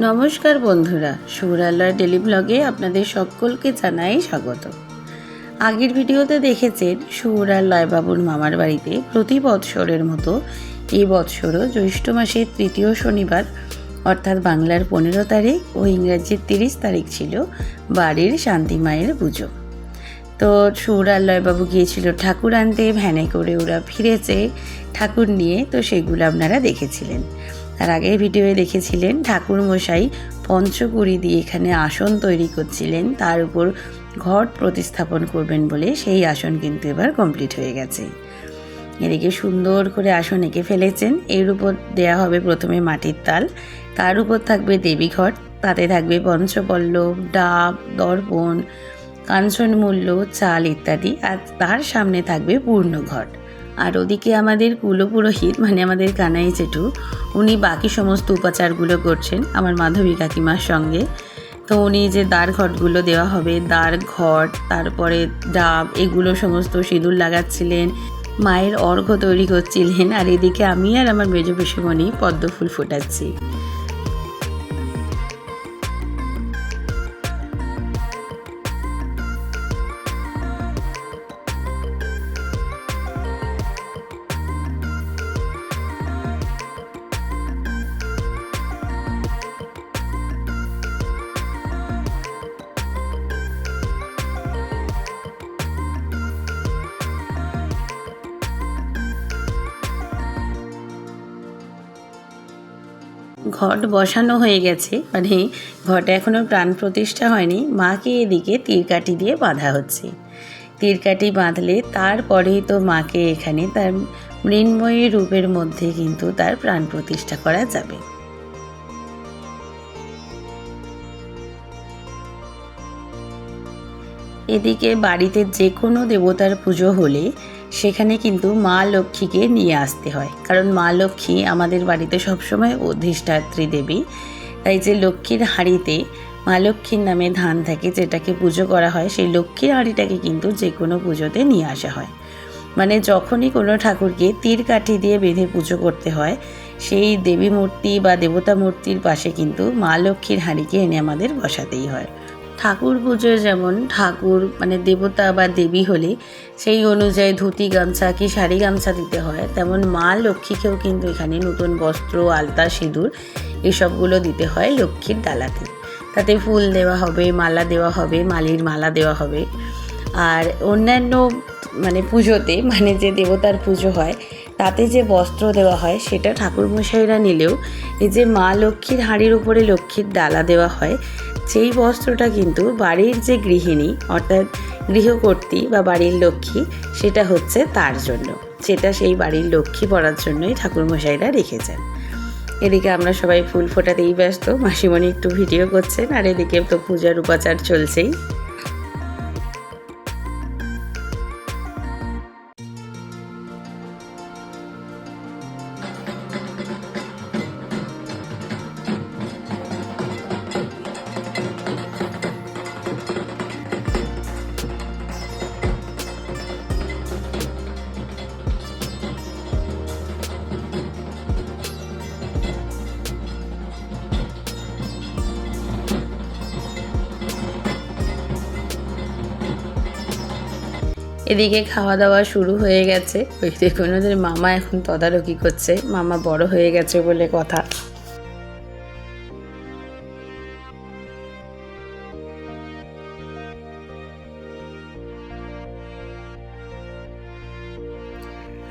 নমস্কার বন্ধুরা, সুরাল্লার ডেলি ব্লগে আপনাদের সকলকে জানাই স্বাগত। আগের ভিডিওতে দেখেছেন সুরাল্লায় বাবুর মামার বাড়িতে প্রতি বৎসরের মতো এই বৎসরও জ্যৈষ্ঠ মাসের তৃতীয় শনিবার অর্থাৎ বাংলার 15 তারিখ ও ইংরাজির 30 তারিখ ছিল বাড়ির শান্তি মায়ের পুজো। তো সুরাল্লায় বাবু গিয়েছিল ঠাকুর আনতে, ভ্যানে করে ওরা ফিরেছে ঠাকুর নিয়ে, তো সেগুলো আপনারা দেখেছিলেন। তার আগের ভিডিওয়ে দেখেছিলেন ঠাকুর মশাই পঞ্চকুড়ি দিয়ে এখানে আসন তৈরি করছিলেন, তার উপর ঘট প্রতিস্থাপন করবেন বলে সেই আসন কিন্তু এবার কমপ্লিট হয়ে গেছে। এদিকে সুন্দর করে আসন এঁকে ফেলেছেন। এর উপর দেয়া হবে প্রথমে মাটির তাল, তার উপর থাকবে দেবী ঘট, তাতে থাকবে পঞ্চপল্লব, ডাব, দর্পণ, কাঞ্চনমূল্য, চাল ইত্যাদি, আর তার সামনে থাকবে পূর্ণ ঘট। আর ওদিকে আমাদের কুলপুরোহিত মানে আমাদের কানাই জেঠু, উনি বাকি সমস্ত উপাচারগুলো করছেন আমার মাধবী কাকিমার সঙ্গে। তো উনি যে দ্বার ঘটগুলো দেওয়া হবে, দ্বার ঘট, তারপরে ডাব, এগুলো সমস্ত সিঁদুর লাগাচ্ছিলেন, মায়ের অর্ঘ্য তৈরি করছিলেন। আর এদিকে আমি আর আমার মেজ পিসিমণি পদ্ম ফুল ফোটাচ্ছি। ঘট বসানো হয়ে গেছে, মানে ঘটে এখনও প্রাণ প্রতিষ্ঠা হয়নি। মাকে এদিকে তীরকাঠি দিয়ে বাঁধা হচ্ছে। তীরকাঠি বাঁধলে তারপরেই তো মাকে এখানে তার মৃন্ময়ী রূপের মধ্যে কিন্তু তার প্রাণ প্রতিষ্ঠা করা যাবে। এদিকে বাড়িতে যে কোনো দেবতার পুজো হলে সেখানে কিন্তু মা লক্ষ্মীকে নিয়ে আসতে হয়, কারণ মা লক্ষ্মী আমাদের বাড়িতে সবসময় অধিষ্ঠাত্রী দেবী। তাই যে লক্ষ্মীর হাঁড়িতে মা লক্ষ্মীর নামে ধান থাকে, যেটাকে পুজো করা হয়, সেই লক্ষ্মীর হাঁড়িটাকে কিন্তু যে কোনো পুজোতে নিয়ে আসা হয়। মানে যখনই কোনো ঠাকুরকে তীর কাঠি দিয়ে বেঁধে পুজো করতে হয়, সেই দেবী মূর্তি বা দেবতা মূর্তির পাশে কিন্তু মা লক্ষ্মীর হাঁড়িকে এনে আমাদের বসাতেই হয়। ঠাকুর পুজোয় যেমন ঠাকুর মানে দেবতা বা দেবী হলে সেই অনুযায়ী ধুতি গামছা কি শাড়ি গামছা দিতে হয়, তেমন মা লক্ষ্মীকেও কিন্তু এখানে নতুন বস্ত্র, আলতা, সিঁদুর এসবগুলো দিতে হয় লক্ষ্মীর ডালাতে। তাতে ফুল দেওয়া হবে, মালা দেওয়া হবে, মালির মালা দেওয়া হবে। আর অন্যান্য মানে পুজোতে মানে যে দেবতার পুজো হয় তাতে যে বস্ত্র দেওয়া হয় সেটা ঠাকুরমশাইরা নিলেও এই যে মা লক্ষ্মীর হাঁড়ির উপরে লক্ষ্মীর ডালা দেওয়া হয়, সেই বস্ত্রটা কিন্তু বাড়ির যে গৃহিণী অর্থাৎ গৃহকর্ত্রী বা বাড়ির লক্ষ্মী, সেটা হচ্ছে তার জন্য, সেটা সেই বাড়ির লক্ষ্মী পরার জন্যই ঠাকুরমশাইরা রেখেছেন। এদিকে আমরা সবাই ফুল ফোটাতেই ব্যস্ত, মাসিমণি একটু ভিডিও করছেন, আর এদিকে তো পূজার উপাচার চলছেই। এদিকে খাওয়া দাওয়া শুরু হয়ে গেছে। ওই দেখুন ওদের মামা এখন তদারকি করছে, মামা বড় হয়ে গেছে বলে কথা।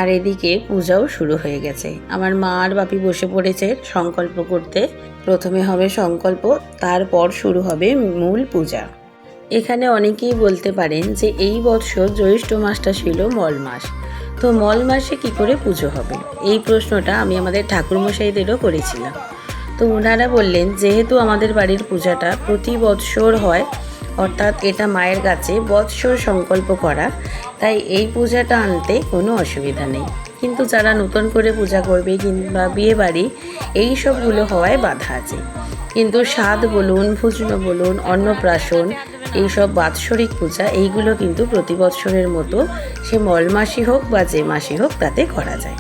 আর এদিকে পূজাও শুরু হয়ে গেছে। আমার মা আর বাপি বসে পড়েছে সংকল্প করতে। প্রথমে হবে সংকল্প, তারপর শুরু হবে মূল পূজা। এখানে অনেকেই বলতে পারেন যে এই বছর জ্যৈষ্ঠ মাসটা ছিল মল মাস, তো মল মাসে কী করে পুজো হবে, এই প্রশ্নটা আমি আমাদের ঠাকুরমশাইদেরও করেছিলাম। তো ওনারা বললেন যেহেতু আমাদের বাড়ির পূজাটা প্রতি বৎসর হয়, অর্থাৎ এটা মায়ের কাছে বৎসর সংকল্প করা, তাই এই পূজাটা আনতে কোনো অসুবিধা নেই। কিন্তু যারা নতুন করে পূজা করবে কিংবা বিয়ে বাড়ি এই সবগুলো হওয়ায় বাধা আছে। কিন্তু স্বাদ বলুন, ভোজন বলুন, অন্নপ্রাশন, এইসব বাৎসরিক পূজা এইগুলো কিন্তু প্রতি বৎসরের মতো সে মল মাসই হোক বা যে মাসই হোক তাতে করা যায়।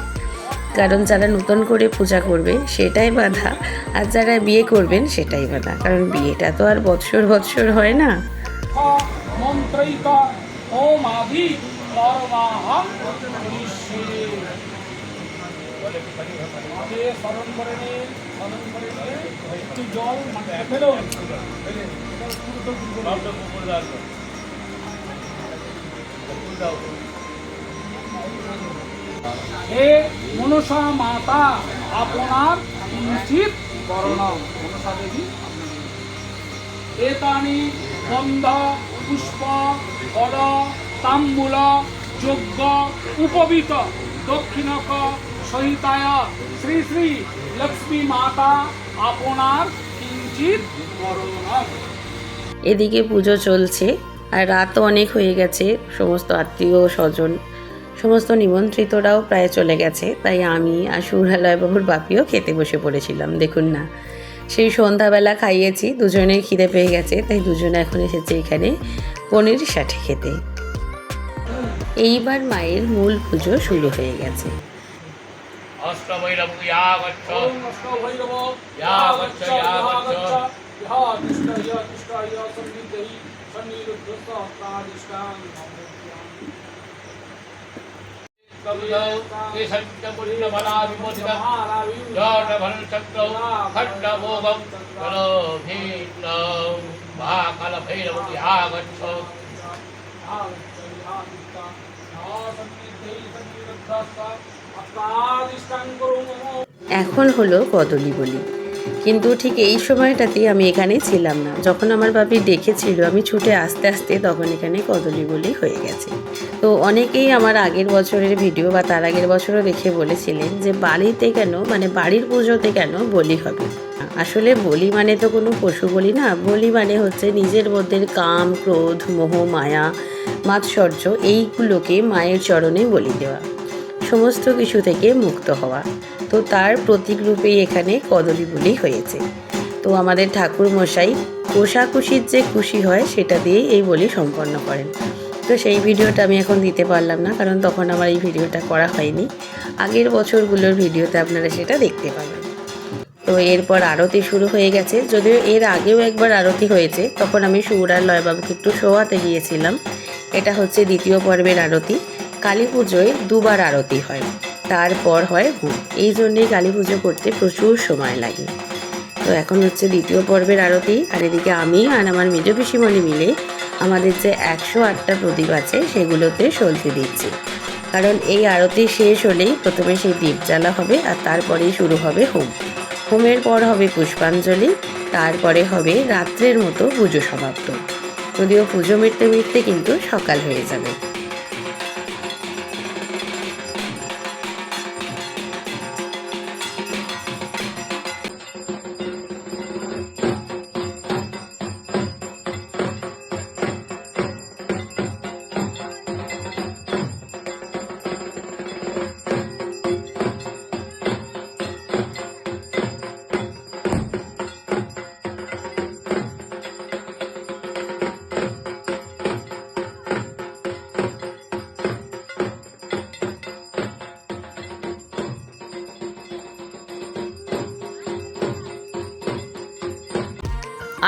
কারণ যারা নতুন করে পূজা করবে সেটাই বাধা, আর যারা বিয়ে করবেন সেটাই বাধা, কারণ বিয়েটা তো আর বৎসর বৎসর হয় না। হে মনসা মাতা আপনার কিঞ্চিত বরণম। মনসা দেবী এতানি গন্ধ পুষ্প ফল তাম্বূল যজ্ঞ উপবিত দক্ষিণক সহিতায় শ্রী শ্রী লক্ষ্মী মাতা আপনার কিঞ্চিত বরণম। এদিকে পুজো চলছে আর রাতও অনেক হয়ে গেছে, সমস্ত আত্মীয় স্বজন সমস্ত নিমন্ত্রিতরাও প্রায় চলে গেছে, তাই আমি আর সুরালয় বাবুর বাপিও খেতে বসে পড়েছিলাম। দেখুন না, সেই সন্ধ্যাবেলা খাইয়েছি, দুজনের খিদে পেয়ে গেছে, তাই দুজনে এখন এসেছে এখানে পনির ষাঠি খেতে। এইবার মায়ের মূল পুজো শুরু হয়ে গেছে। এখন হলো কদলী বলি, কিন্তু ঠিক এই সময়টাতেই আমি এখানে ছিলাম না। যখন আমার বাপি ডেকেছিল আমি ছুটে আসতে আসতে তখন এখানে কদলী বলি হয়ে গেছে। তো অনেকেই আমার আগের বছরের ভিডিও বা তার আগের বছরও দেখে বলেছিলেন যে বাড়িতে কেন, মানে বাড়ির পুজোতে কেন বলি হবে। আসলে বলি মানে তো কোনো পশু বলি না, বলি মানে হচ্ছে নিজের মধ্যে কাম, ক্রোধ, মোহ, মায়া, মাৎসর্য এইগুলোকে মায়ের চরণে বলি দেওয়া, সমস্ত কিছু থেকে মুক্ত হওয়া। তো তার প্রতীক রূপেই এখানে কদলী বলি হয়েছে। তো আমাদের ঠাকুর মশাই কোষাকুষির যে খুশি হয় সেটা দিয়েই এই বলি সম্পন্ন করেন। তো সেই ভিডিওটা আমি এখন দিতে পারলাম না, কারণ তখন আমার এই ভিডিওটা করা হয়নি। আগের বছরগুলোর ভিডিওতে আপনারা সেটা দেখতে পাবেন। তো এরপর আরতি শুরু হয়ে গেছে, যদিও এর আগেও একবার আরতি হয়েছে, তখন আমি সুর আর লয়বাবুকে একটু শোয়াতে গিয়েছিলাম। এটা হচ্ছে দ্বিতীয় পর্বের আরতি। কালী পুজোয় দুবার আরতি হয়, তারপর হয় হোম। এই জন্যেই কালী পুজো করতে প্রচুর সময় লাগে। তো এখন হচ্ছে দ্বিতীয় পর্বের আরতি, আর এদিকে আমি আর আমার মেজ পিসিমণি মিলে আমাদের যে 108টা প্রদীপ আছে সেগুলোতে সলতে দিচ্ছি, কারণ এই আরতি শেষ হলেই প্রথমে সেই দীপ জ্বালা হবে আর তারপরেই শুরু হবে হোম। হোমের পর হবে পুষ্পাঞ্জলি, তারপরে হবে রাত্রের মতো পুজো সমাপ্ত। যদিও পুজো মিটতে মিটতে কিন্তু সকাল হয়ে যাবে।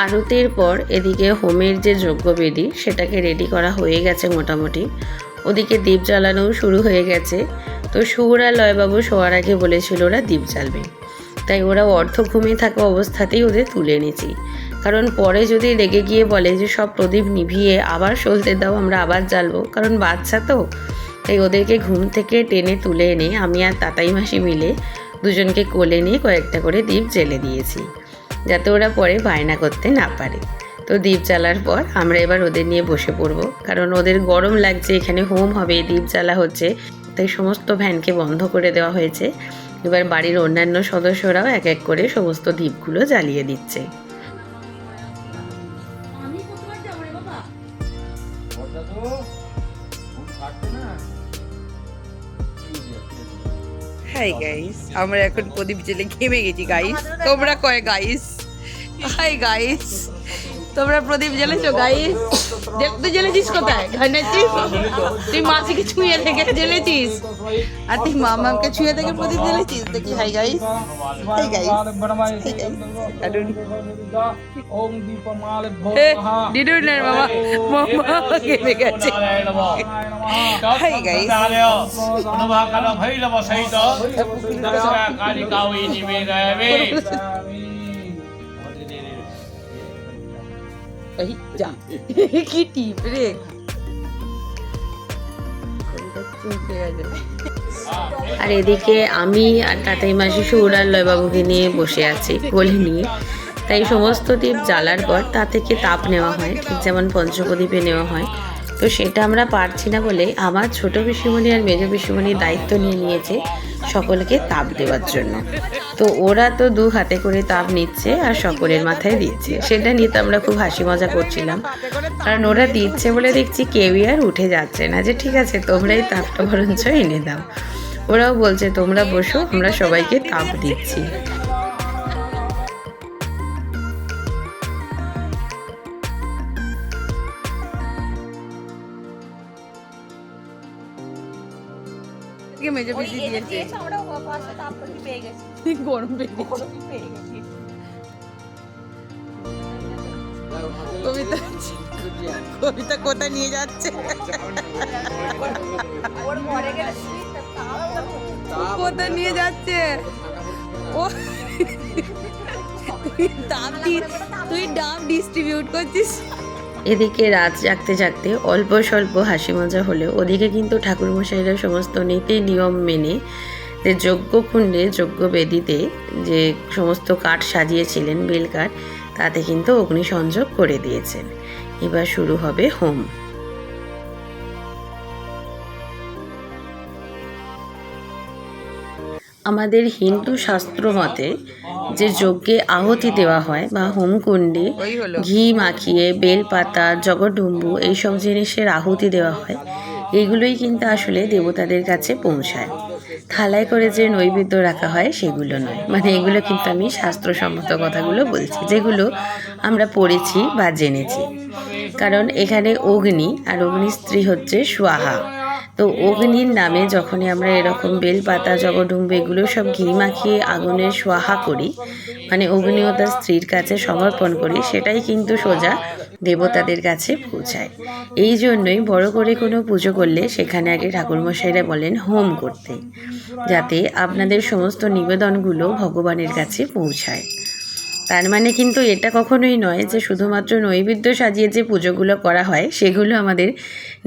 আরতির পর এদিকে হোমের যে যজ্ঞবেদী সেটাকে রেডি করা হয়ে গেছে মোটামুটি, ওদিকে দীপ জ্বালানোও শুরু হয়ে গেছে। তো সুর আর লয়বাবু শোয়ার আগে বলেছিল ওরা দীপ জ্বালবে, তাই ওরা অর্ধ ঘুমিয়ে থাকা অবস্থাতেই ওদের তুলে নিয়েছি, কারণ পরে যদি রেগে গিয়ে বলে যে সব প্রদীপ নিভিয়ে আবার সলতে দাও, আমরা আবার জ্বালবো, কারণ বাচ্চা তো। তাই ওদেরকে ঘুম থেকে টেনে তুলে এনে আমি আর তাতাই মাসি মিলে দুজনকে কোলে নিয়ে কয়েকটা করে দীপ জ্বেলে দিয়েছি, যাতে ওরা পরে বায়না করতে না পারে। তো দীপ জ্বালার পর আমরা এবার ওদের নিয়ে বসে পড়বো, কারণ ওদের গরম লাগছে, এখানে হোম হবে, দীপ জ্বালা হচ্ছে, তাই সমস্ত ফ্যানকে বন্ধ করে দেওয়া হয়েছে। এবার বাড়ির অন্যান্য সদস্যরাও এক এক করে সমস্ত দীপগুলো জ্বালিয়ে দিচ্ছে। হাই গাইস, আমরা এখন প্রদীপ জেলে ঘেমে গেছি গাইস, তোমরা কয় গাইস? হাই গাইস, তোমরা প্রদীপ জ্বেলেছো গাইস? তুই জ্বেলেছিস কোথায়? ঘানেছিস? তুই মাসিকে ছুঁয়ে থেকে জ্বেলেছিস আর তুই মামাকে ছুঁয়ে থেকে প্রদীপ জ্বেলেছিস? দেখি হাই গাইস, হাই গাইস, ओम दीपमाल ডিডুনের মামা মামা কেঁদে গেছে। হাই গাইস, এই যা কি টিপ রে, আর এদিকে আমি আর তাতাই মাসি সৌর আর লয়বাবুকে নিয়ে বসে আছি কোলে নিয়ে। তাই সমস্ত দ্বীপ জ্বালার পর তা থেকে তাপ নেওয়া হয়, ঠিক যেমন পঞ্চপ্রদীপে নেওয়া হয়। তো সেটা আমরা পারছি না বলে আমার ছোট পিসিমণি আর মেজ পিসিমণি দায়িত্ব নিয়ে নিয়েছে সকলকে তাপ দেওয়ার জন্য। তো ওরা তো দু হাতে করে তাপ নিচ্ছে আর সকলের মাথায় দিচ্ছে। সেটা নিয়ে তো আমরা খুব হাসি মজা করছিলাম, কারণ ওরা দিচ্ছে বলে দেখছি কেউই আর উঠে যাচ্ছে না যে ঠিক আছে তোমরাই তাপটা বরঞ্চ এনে দাও। ওরাও বলছে তোমরা বসো, আমরা সবাইকে তাপ দিচ্ছি। মেজো পিসি দিয়েছে, গরম কবিতা কবিতা কোথায় নিয়ে যাচ্ছে, কোথায় নিয়ে যাচ্ছে ও? তুই ডাব ডিস্ট্রিবিউট করছিস। এদিকে রাত জাগতে জাগতে অল্প স্বল্প হাসি মজা হলেও ওদিকে কিন্তু ঠাকুরমশাইরা সমস্ত নীতি নিয়ম মেনে যে যজ্ঞকুণ্ডে যজ্ঞবেদিতে যে সমস্ত কাঠ সাজিয়েছিলেন বেল কাঠ, তাতে কিন্তু অগ্নিসংযোগ করে দিয়েছেন। এবার শুরু হবে হোম। আমাদের হিন্দু শাস্ত্র মতে যে যজ্ঞে আহুতি দেওয়া হয় বা হোমকুণ্ডে ঘি মাখিয়ে বেলপাতা জগডুম্বু এইসব জিনিসের আহুতি দেওয়া হয়, এইগুলোই কিন্তু আসলে দেবতাদের কাছে পৌঁছায়। থালায় করে যে নৈবেদ্য রাখা হয় সেগুলো নয়, মানে এগুলো কিন্তু আমি শাস্ত্রসম্মত কথাগুলো বলছি যেগুলো আমরা পড়েছি বা জেনেছি। কারণ এখানে অগ্নি আর অগ্নির স্ত্রী হচ্ছে স্বাহা। তো অগ্নির নামে যখনই আমরা এরকম বেলপাতা জগডুম্বু এগুলো সব ঘি মাখিয়ে আগুনে স্বাহা করি, মানে অগ্নি ও তার স্ত্রীর কাছে সমর্পণ করি, সেটাই কিন্তু সোজা দেবতাদের কাছে পৌঁছায়। এই জন্যই বড় করে কোনো পুজো করলে সেখানে আগে ঠাকুরমশাইরা বলেন হোম করতে, যাতে আপনাদের সমস্ত নিবেদনগুলো ভগবানের কাছে পৌঁছায়। তার মানে কিন্তু এটা কখনোই নয় যে শুধুমাত্র নৈবেদ্য সাজিয়ে যে পুজোগুলো করা হয় সেগুলো আমাদের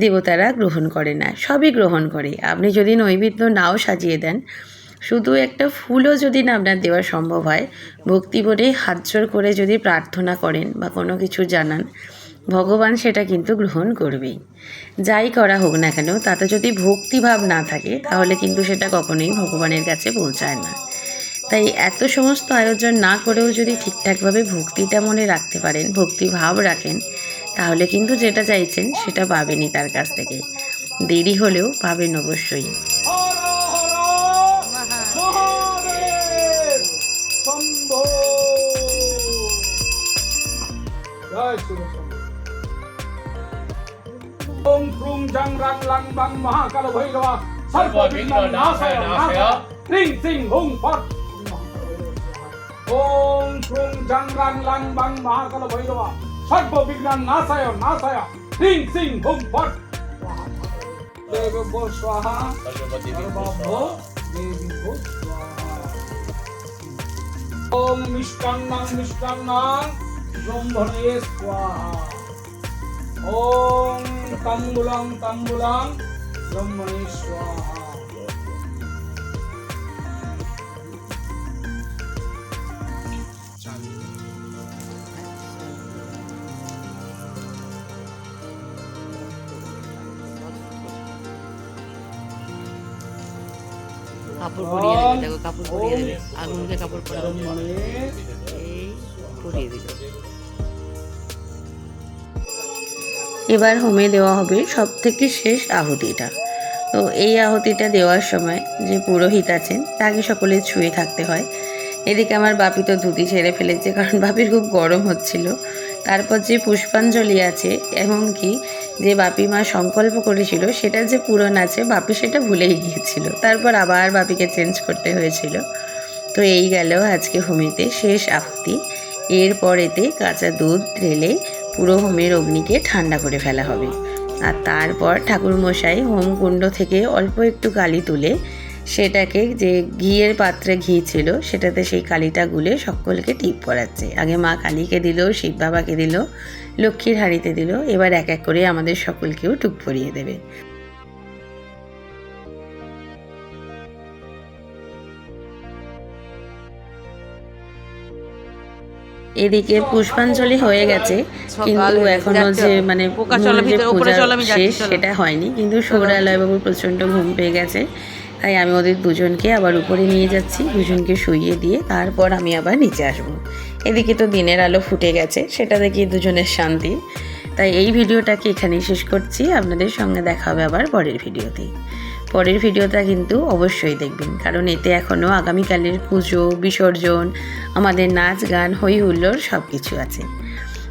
দেবতারা গ্রহণ করে না, সবই গ্রহণ করে। আপনি যদি নৈবেদ্য নাও সাজিয়ে দেন, শুধু একটা ফুলও যদি না আপনার দেওয়া সম্ভব হয়, ভক্তি ভরে হাত জোড় করে যদি প্রার্থনা করেন বা কোনো কিছু জানান, ভগবান সেটা কিন্তু গ্রহণ করবেই। যাই করা হোক না কেন, তাতে যদি ভক্তিভাব না থাকে তাহলে কিন্তু সেটা কখনোই ভগবানের কাছে পৌঁছায় না। তাই এত সমস্ত আয়োজন না করেও যদি ঠিকঠাকভাবে ভক্তিটা মনে রাখতে পারেন, ভক্তিভাব রাখেন, তাহলে কিন্তু যেটা চাইছেন সেটা পাবেনই তার কাছ থেকে। দেরি হলেও পাবেন অবশ্যই। ओम क्रूं जंग रंग लंग बंग महाकाल भैरवा सर्व विघ्न नाशय नाशय ह्रीं श्रीं हुं फट्। ओम क्रूं जंग रंग लंग बंग महाकाल भैरवा सर्व विघ्न नाशय नाशय ह्रीं श्रीं हुं फट्। देवो स्वाहा सर्वभो देवो स्वाहा। ओम मिष्टान्नं मिष्टान्नं ब्रह्मणे स्वाहा। ओम ताम्बूलं ताम्बूलं ब्रह्मणे स्वाहा। কাপড় পরিয়ে দেবে, দেখো কাপড় পরিয়ে দেবে, আগুনকে কাপড় পরিয়ে দিল। এবার হোমে দেওয়া হবে সব থেকে শেষ আহুতিটা। তো এই আহুতিটা দেওয়ার সময় যে পুরোহিত আছেন তাকে সকলে ছুঁয়ে থাকতে হয়। এদিকে আমার বাপি তো ধুতি ছেড়ে ফেলেছে, কারণ বাপির খুব গরম হচ্ছিল, তারপর যে পুষ্পাঞ্জলি আছে, এমনকি যে বাপি মা সংকল্প করেছিল সেটা যে পূরণ আছে, বাপি সেটা ভুলেই গিয়েছিল। তারপর আবার বাপিকে চেঞ্জ করতে হয়েছিল। তো এই গেল আজকে হোমিতে শেষ আহুতি। এরপরেতে কাঁচা দুধ ঢেলে পুরো হোমের অগ্নিকে ঠান্ডা করে ফেলা হবে। আর তারপর ঠাকুরমশাই হোমকুণ্ড থেকে অল্প একটু কালি তুলে সেটাকে, যে ঘিয়ের পাত্রে ঘি ছিল সেটাতে সেই কালিটা গুলে সকলকে টিপ পরাচ্ছে। আগে মা কালীকে দিল, শিব বাবাকে দিল, লক্ষ্মীর হাঁড়িতে দিল, এবার এক এক করে আমাদের সকলকেও টুপ পরিয়ে দেবে। এদিকে পুষ্পাঞ্জলি হয়ে গেছে, কিন্তু এখনো যে মানে মূল যে পূজা শেষ সেটা হয়নি। কিন্তু সৌরালয়বাবুর প্রচণ্ড ঘুম পেয়ে গেছে, তাই আমি ওদের দুজনকে আবার উপরে নিয়ে যাচ্ছি। দুজনকে শুইয়ে দিয়ে তারপর আমি আবার নিচে আসবো। এদিকে তো দিনের আলো ফুটে গেছে, সেটা দেখি দুজনের শান্তি। তাই এই ভিডিওটাকে এখানেই শেষ করছি। আপনাদের সঙ্গে দেখা হবে আবার পরের ভিডিওতেই। পরের ভিডিওটা কিন্তু অবশ্যই দেখবেন, কারণ এতে এখনও আগামীকালের পুজো, বিসর্জন, আমাদের নাচ গান, হই হুল্লোড় সব কিছু আছে।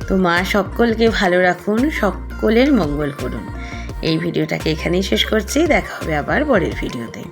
তো মা সকলকে ভালো রাখুন, সকলের মঙ্গল করুন। এই ভিডিওটাকে এখানেই শেষ করছি। দেখা হবে আবার পরের ভিডিওতে।